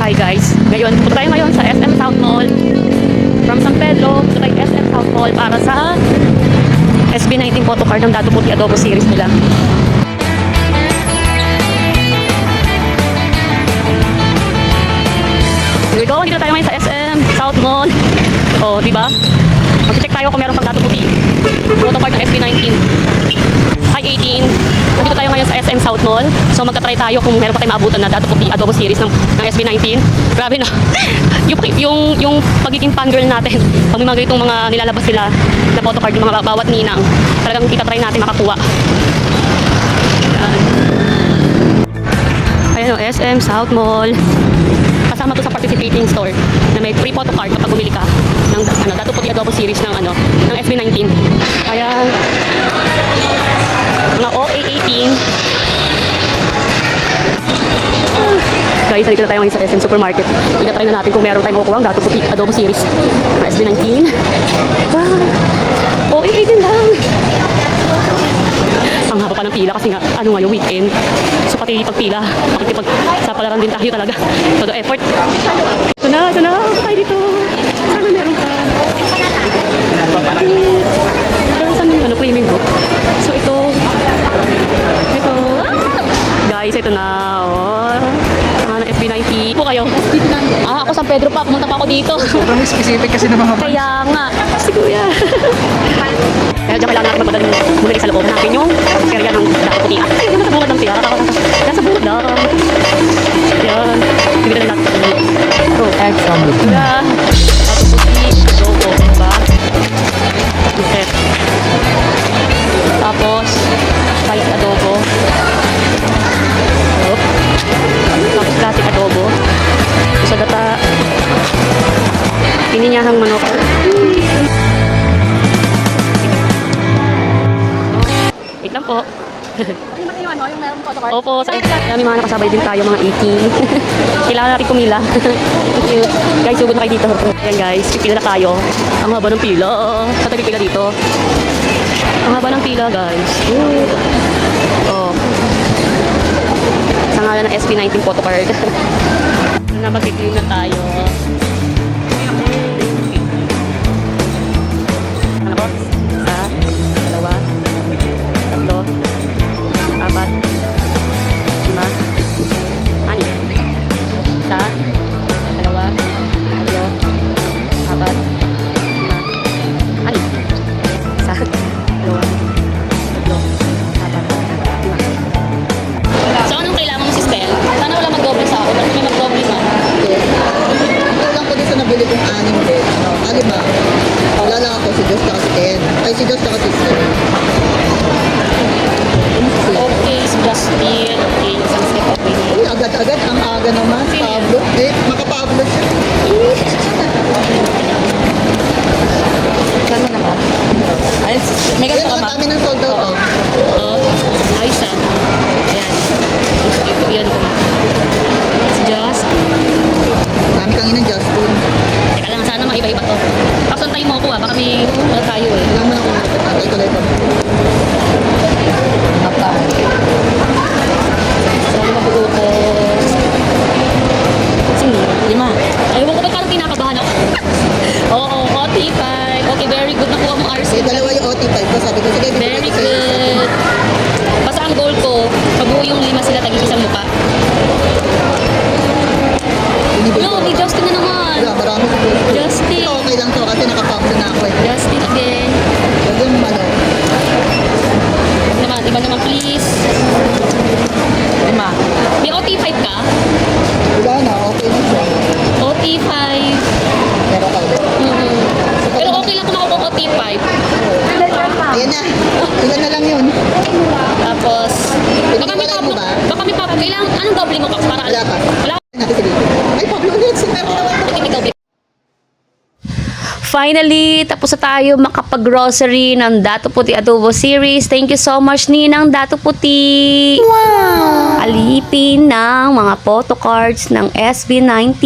Hi guys, ngayon punta tayo ngayon sa SM South Mall. From San Pedro, punta tayo SM South Mall para sa SB19 photocard ng Datu Puti Adobo series nila. Here we go, dito tayo ngayon sa SM South Mall. Oh, di ba? Mag-check tayo kung meron pang Datu Puti photocard ng SB19. Hi 18. Nandito tayo ngayon sa SM South Mall. So magka-try tayo kung meron pa tayong maabutan na Datu Puti Adobo series ng SB19. Grabe na. yung pagiging fangirl natin. Pag may mga ganitong mga nilalabas sila na photocard ng mga bawat ninang, talagang kita-try natin makakuha. Ayan o, SM South Mall. Kasama to sa participating store na may free photocard kapag bumili ka ng Datu Puti Adobo series ng ng SB19. Ayan. Mga OA18. Guys, dito na tayo ngayon sa SM Supermarket. Ika-try na natin kung meron tayong makukuha ang Datu Puti Adobo series ng SB19. OA18 lang. Ang haba pa ng pila kasi nga, yung weekend. So pati pagpila, sa palaran din tayo talaga. Todo effort. Ito na. Tayo dito. Sana meron ka. Pero saan yung premium book? So ito. Guys, ito na. Ang FB90 po kayo. Ako San Pedro pa. Pumunta pa ako dito. Sobrang specific kasi ng mga brands. Kaya nga. Si Kuya. Kaya dyan kailangan natin magmadali muna sa loob. Hanapin yung area ng Datu Puti. Ay, hindi naman sa bungad ng siya. Yan sa bungad lang. Yan. Bibili na natin. Ito. Egg from the team. Datu Puti. Adobo. Diba? Okay. Tapos, spice adobo. Tapos classic adobo. Sa data, pininyahang manok. Wait lang po. Yung meron photocard? Opo, sa may mga nakasabay din tayo, mga 18. Kailangan natin kumila. Thank you. Guys, sugod na kayo dito. Ayan guys, pipila na tayo. Ang haba ng pila. Sa tabi pila dito. Ang haba ng pila guys. Oh. Sa ngalan ng SB19 photocard. Na mag-clean na tayo. Ano po? Isa, dalawa, tatlo, apat, lima, anim. Isa, dalawa, tatlo, apat, lima, anim. Isa, dalawa, tatlo, apat, lima. So, anong kailangan mo si Stel? Sana wala mag-doble sa ako. Ba't may mag-doble sa ako? Ito lang ko dito nabili kong 6 din. Ba? Wala lang ako si Josh tsaka si Ken. Ay, si Josh tsaka si Ken. Okay, si Justin. Okay, isang step okay. Uy, agad-agad. Ang aga naman. Pablo. Makapablo siya. Saan mo naman? Ayun, may Ayan, ganito ka ang ba? dami ng sold out. Oh. Oo. Ayos ah. Ayan. Ito, yan ko. Si Just. Dami kang ina Justin. Teka lang, sana maiba-iba to. Pasuntayin mo ako ah. Baka may tayo eh. Wala mo na kung natatay ko lang ito. Apa? Sana mabubukas. Sino? 5. Ewan ko ba't parang kinakabahan ako. Oo, OT5. Okay, very good. Nakuha mo RC. Eh, dalawa yung OT5 ko. Sabi ko, sige, bibigay Very ko sa'yo. good. Basta ang goal ko, pag-uwi yung 5 sila, taging isang mukha. Binibigay No, ko. may Justin na naman. Wala, marami siguro. Justin. Ito, okay lang to kasi nakapablo na ako eh. Justin again. Huwag yung Naman, iba naman please. 5. May OT5 ka? wala na, okay na siya. OT5. Pero ka ulit. Pero okay lang kung makukuha OT5. Ayan na. Ilan na lang yun. Tapos, baka may Pinag-iwalay mo ba? Baka may pablo. Kailangan, anong doble mo? Para, Wala pa. Wala. Natin si Dito. Ay, Pablo ulit. Super naman. Okay, may doble. Finally, tapos na tayo makapag-grocery ng Datu Puti Adobo series. Thank you so much, Ninang Datu Puti. Wow! Alipin ng mga photocards ng SB19.